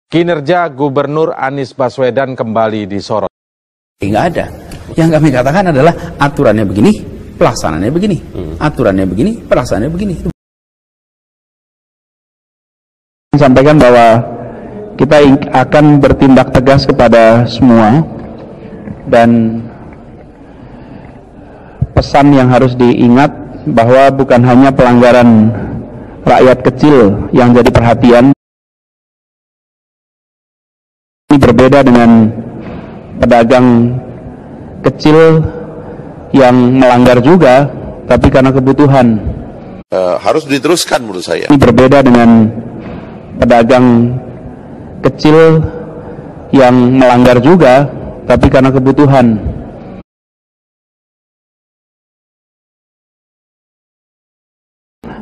Kinerja Gubernur Anies Baswedan kembali disorot. Nggak ada. Yang kami katakan adalah aturannya begini, pelaksanaannya begini. Aturannya begini, pelaksanaannya begini. Sampaikan bahwa kita akan bertindak tegas kepada semua, dan pesan yang harus diingat bahwa bukan hanya pelanggaran rakyat kecil yang jadi perhatian. Ini berbeda dengan pedagang kecil yang melanggar juga, tapi karena kebutuhan. Harus diteruskan menurut saya. Ini berbeda dengan pedagang kecil yang melanggar juga, tapi karena kebutuhan.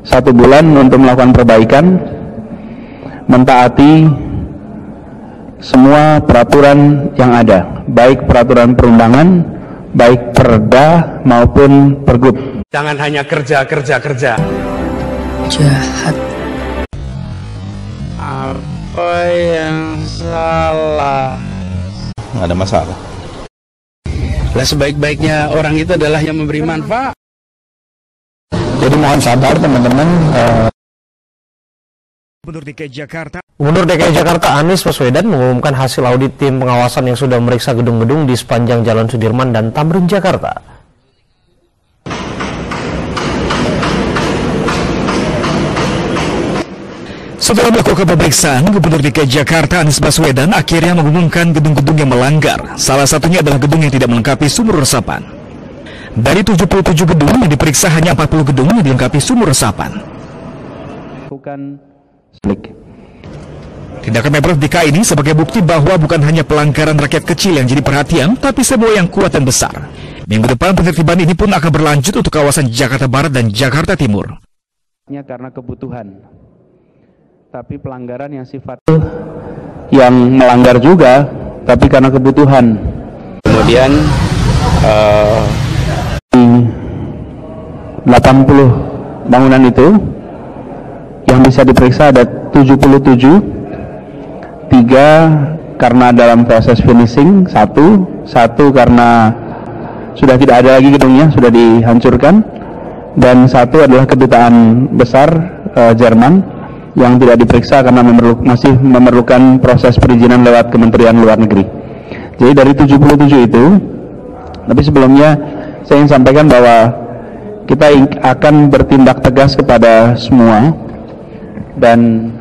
Satu bulan untuk melakukan perbaikan, mentaati semua peraturan yang ada, baik peraturan perundangan, baik perda maupun pergub. Jangan hanya kerja. Jahat. Apa yang salah? Nggak ada masalah. Lah sebaik-baiknya orang itu adalah yang memberi manfaat. Jadi mohon sabar teman-teman. Gubernur DKI Jakarta Anies Baswedan mengumumkan hasil audit tim pengawasan yang sudah memeriksa gedung-gedung di sepanjang Jalan Sudirman dan Tamrin, Jakarta. Setelah melakukan pemeriksaan, Gubernur DKI Jakarta Anies Baswedan akhirnya mengumumkan gedung-gedung yang melanggar. Salah satunya adalah gedung yang tidak melengkapi sumur resapan. Dari 77 gedung yang diperiksa, hanya 40 gedung yang dilengkapi sumur resapan. Bukan Tindakan Pemprov DKI ini sebagai bukti bahwa bukan hanya pelanggaran rakyat kecil yang jadi perhatian, tapi semua yang kuat dan besar. Minggu depan penertiban ini pun akan berlanjut untuk kawasan Jakarta Barat dan Jakarta Timur. Karena kebutuhan, tapi pelanggaran yang sifatnya yang melanggar juga, tapi karena kebutuhan. Kemudian 80 bangunan itu yang bisa diperiksa ada 77, 3 karena dalam proses finishing, satu karena sudah tidak ada lagi gedungnya, sudah dihancurkan, dan satu adalah kedutaan besar Jerman yang tidak diperiksa karena masih memerlukan proses perizinan lewat Kementerian Luar Negeri. Jadi dari 77 itu, tapi sebelumnya saya ingin sampaikan bahwa kita akan bertindak tegas kepada semua, dan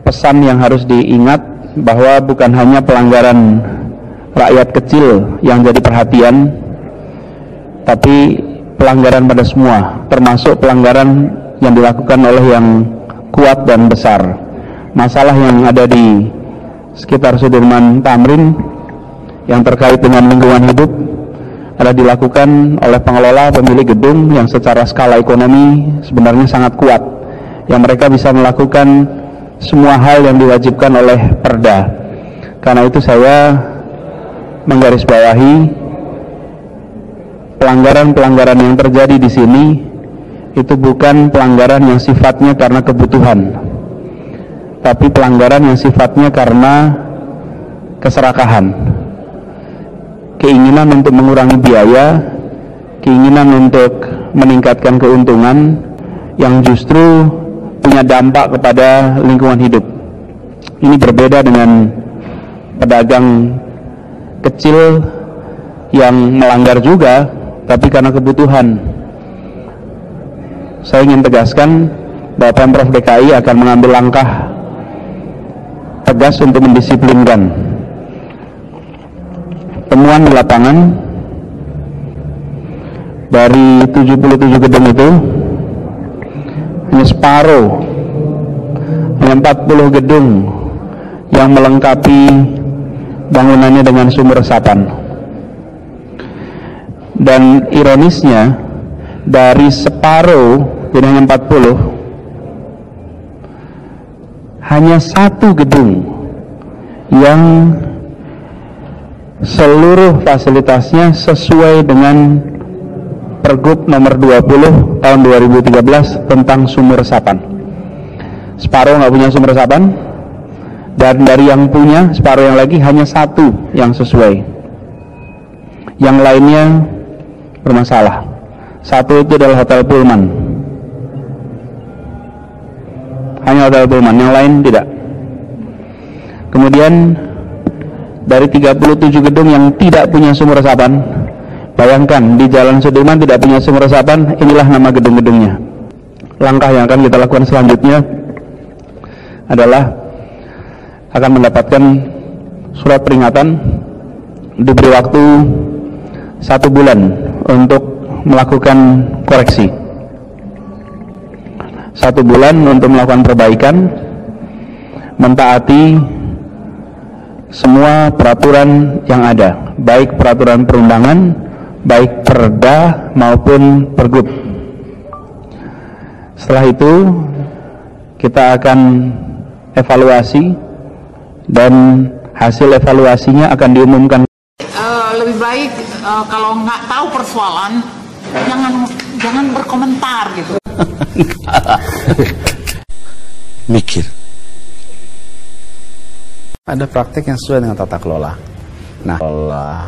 pesan yang harus diingat bahwa bukan hanya pelanggaran rakyat kecil yang jadi perhatian, tapi pelanggaran pada semua, termasuk pelanggaran yang dilakukan oleh yang kuat dan besar. Masalah yang ada di sekitar Sudirman Tamrin yang terkait dengan lingkungan hidup adalah dilakukan oleh pengelola pemilik gedung yang secara skala ekonomi sebenarnya sangat kuat, yang mereka bisa melakukan semua hal yang diwajibkan oleh perda. Karena itu saya menggarisbawahi pelanggaran-pelanggaran yang terjadi di sini itu bukan pelanggaran yang sifatnya karena kebutuhan, tapi pelanggaran yang sifatnya karena keserakahan, keinginan untuk mengurangi biaya, keinginan untuk meningkatkan keuntungan yang justru punya dampak kepada lingkungan hidup. Ini berbeda dengan pedagang kecil yang melanggar juga, tapi karena kebutuhan. Saya ingin tegaskan bahwa Pemprov DKI akan mengambil langkah tegas untuk mendisiplinkan. Temuan di lapangan dari 77 gedung itu hanya separuh, hanya 40 gedung yang melengkapi bangunannya dengan sumur resapan. Dan ironisnya, dari separuh, jadi hanya 40, hanya satu gedung yang seluruh fasilitasnya sesuai dengan Pergub nomor 20 tahun 2013 tentang sumur resapan. Separuh nggak punya sumur resapan, Dan dari yang punya, separuh yang lagi hanya satu yang sesuai. Yang lainnya bermasalah. Satu itu adalah hotel Pullman. Hanya hotel Pullman, yang lain tidak. Kemudian dari 37 gedung yang tidak punya sumur resapan, bayangkan di Jalan Sudirman tidak punya sumur resapan, inilah nama gedung-gedungnya. Langkah yang akan kita lakukan selanjutnya adalah akan mendapatkan surat peringatan, diberi waktu 1 bulan untuk melakukan koreksi, 1 bulan untuk melakukan perbaikan, mentaati semua peraturan yang ada, baik peraturan perundangan, baik perda maupun pergub. Setelah itu kita akan evaluasi dan hasil evaluasinya akan diumumkan. Lebih baik kalau nggak tahu persoalan jangan berkomentar gitu. Mikir. Ada praktek yang sesuai dengan tata kelola. Nah, kelola.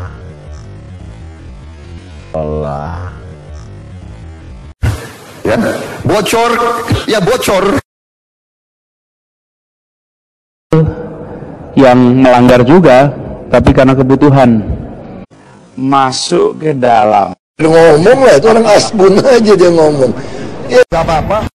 Ya, bocor, ya bocor. Yang melanggar juga, tapi karena kebutuhan. Masuk ke dalam. Ngomong lah, itu orang asbun aja dia ngomong. Ya, gak apa-apa.